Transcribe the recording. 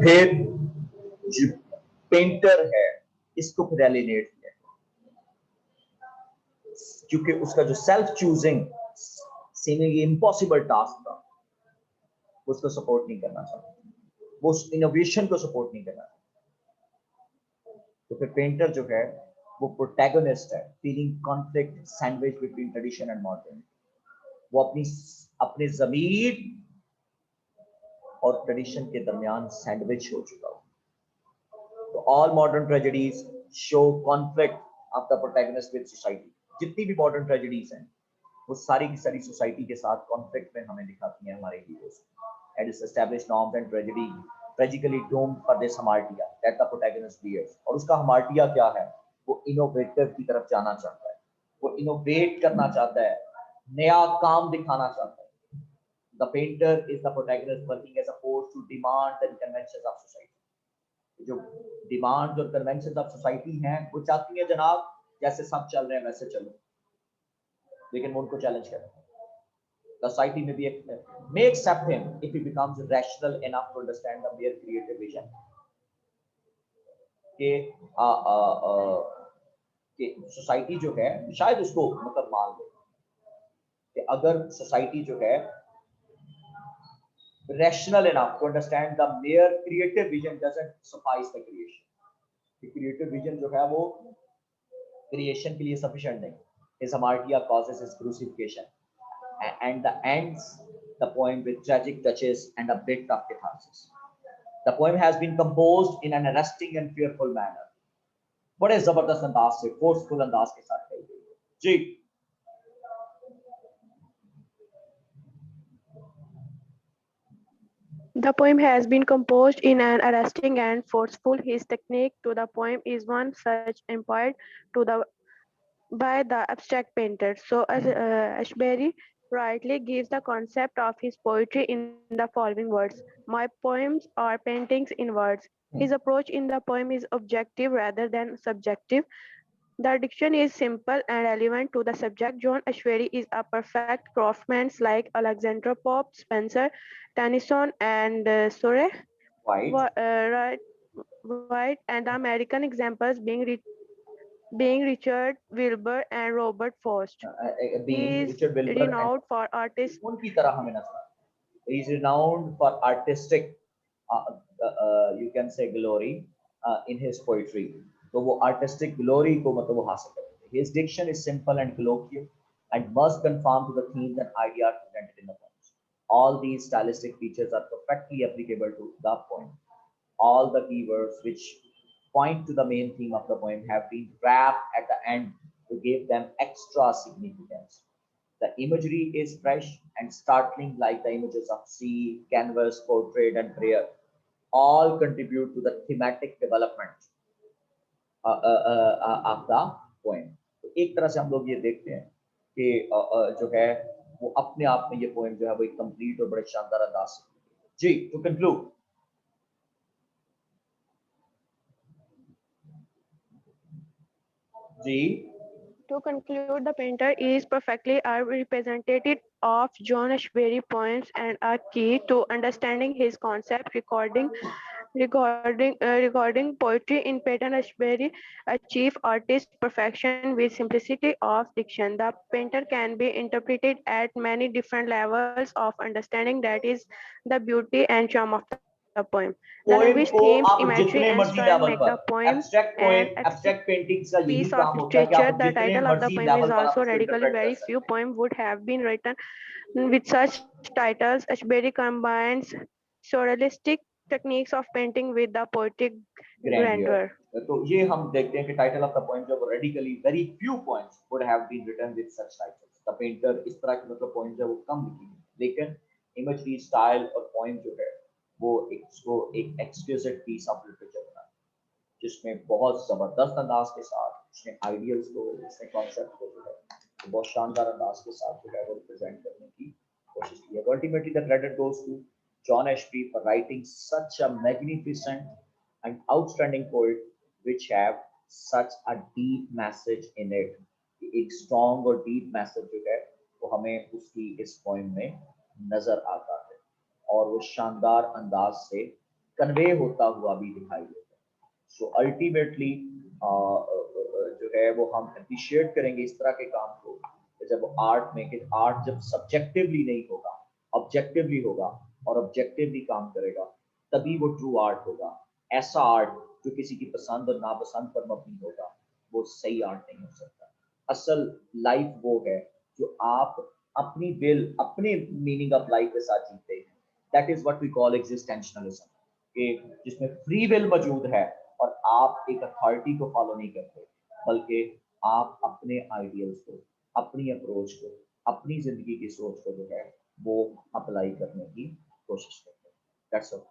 फिर जो पेंटर है इसको फिर एलिनेट किया क्योंकि उसका जो self choosing seeming impossible task था उसको सपोर्ट नहीं करना चाहता, वो उस इनोवेशन को सपोर्ट नहीं करना चाहता। तो फिर पेंटर जो है वो प्रोटैगनिस्ट है, feeling conflict sandwich between tradition and modern. वो अपने ज़मीर और ट्रेडिशन के दरमियान सैंडविच हो चुका हो। तो all modern tragedies show conflict of the protagonist with society. जितनी भी मॉडर्न ट्रेजेडीज हैं वो सारी की सारी सोसाइटी के साथ कॉन्फ्लिक्ट में हमें दिखाती हैं हमारे heroes. And is established norms and tragedy tragically doomed for this hamartia that the protagonist bears. और उसका हमार्टिया क्या है? वो इनोवेटिव की तरफ जाना चाहता है, वो इनोवेट करना चाहता है, नया काम दिखाना चाहता है। The painter is the protagonist working as a force to demand the conventions of society. जो डिमांड्स और कन्वेंशंस ऑफ सोसाइटी हैं वो चाहती है जनाब जैसे सब चल रहे हैं वैसे चलो, लेकिन वो उनको चैलेंज करते हैं। Society may accept him if he becomes rational enough to understand the mere creative vision कि सोसाइटी जो है शायद उसको मतलब मान ले कि अगर सोसाइटी जो है rational enough to understand the mere creative vision doesn't suffice the creation. The creative vision जो है वो creation के लिए sufficient नहीं. His hamartia causes his crucifixion and the ends the poem with tragic touches and a bit of catharsis. The poem has been composed in an arresting and fearful manner. बड़े जबरदस्त अंदाज से forceful अंदाज के साथ कही गई है जी। The poem has been composed in an arresting and forceful. His technique to the poem is one such employed to the by the abstract painter. So Ashbery rightly gives the concept of his poetry in the following words: my poems are paintings in words. His approach in the poem is objective rather than subjective. The diction is simple and relevant to the subject. John Ashbery is a perfect craftsman like Alexander Pope, Spencer, Tennyson, and Sore. White. White, and the American examples being Richard Wilbur and Robert Frost. He is Richard Wilbur renowned for artists. उनकी तरह हमें नजर he is renowned for artistic you can say glory in his poetry. तो वो artistic glory को मतलब वो हासिल करते हैं. His diction is simple and colloquial and must conform to the themes and ideas presented in the poems. All these stylistic features are perfectly applicable to the poem. All the keywords which point to the main theme of the poem have been wrapped at the end to give them extra significance. The imagery is fresh and startling, like the images of sea, canvas, portrait, and prayer. All contribute to the thematic development of the poem. तो एक तरह से हम लोग ये देखते हैं कि जो है वो अपने आप में ये पोएम जो है वो एक कंप्लीट और बड़े शानदार अंदाज से जी। टू कंक्लूड जी। To conclude, the painter is perfectly a representative of John Ashbery poems and a key to understanding his concept. Recording poetry in Peyton Ashbery achieved artist perfection with simplicity of diction. The painter can be interpreted at many different levels of understanding. That is the beauty and charm of the poem. The language, poem को themes, आप imagery, जितने and मर्जी style level make पर the poem abstract an poem abstract paintings का यही piece of काम होता है कि literature. आप The जितने title of the मर्जी poem is लेवल पर आप also उसको radically इंटरप्रेट कर very सकते few हैं। poems would have been written with such titles. Ashbery combines surrealistic techniques of painting with the poetic grandeur. तो ये हम देखते हैं कि टाइटल ऑफ द पोएम जो radically very few poems would have been written with such titles. The painter इस तरह की मतलब पोएम जो वो कम लिखी है, लेकिन इमेजरी स्टाइल और पोएम जो है वो एक एक्सक्लूसिव पीस ऑफ लिटरेचर बना जिसमें बहुत जबरदस्त अंदाज के साथ उसने आइडियल्स को, उसने कॉन्सेप्ट को जो है तो बहुत शानदार अंदाज के साथ जो है वो रिप्रेजेंट करने की कोशिश की है। Ultimately the credit goes to John Ashby for writing such a magnificent and outstanding poet which have such a deep message in it. एक strong और deep message जो है वो वो हमें उसकी इस पोइम में नजर आता है और वो शानदार अंदाज से कन्वे होता हुआ भी दिखाई देता है। सो अल्टीमेटली जो है वो हम अप्रिशिएट करेंगे इस तरह के काम को कि जब आर्ट में, कि आर्ट जब सब्जेक्टिवली नहीं होगा, ऑब्जेक्टिवली होगा और ऑब्जेक्टिवली काम करेगा, तभी वो ट्रू आर्ट होगा। ऐसा आर्ट जो किसी की पसंद और नापसंद पर मबनी होगा, वो सही आर्ट नहीं हो सकता। असल लाइफ वो है जो आप अपनी विल, अपने मीनिंग ऑफ लाइफ के साथ जीते हैं। That is what we call existentialism, कि जिसमें फ्री विल मौजूद है और आप एक अथॉरिटी को फॉलो नहीं करते, बल्कि आप अपने आइडियल्स को, अपनी अप्रोच को, अपनी जिंदगी की सोच को जो है वो अप्लाई करने की कोशिश करते हैं। That's all.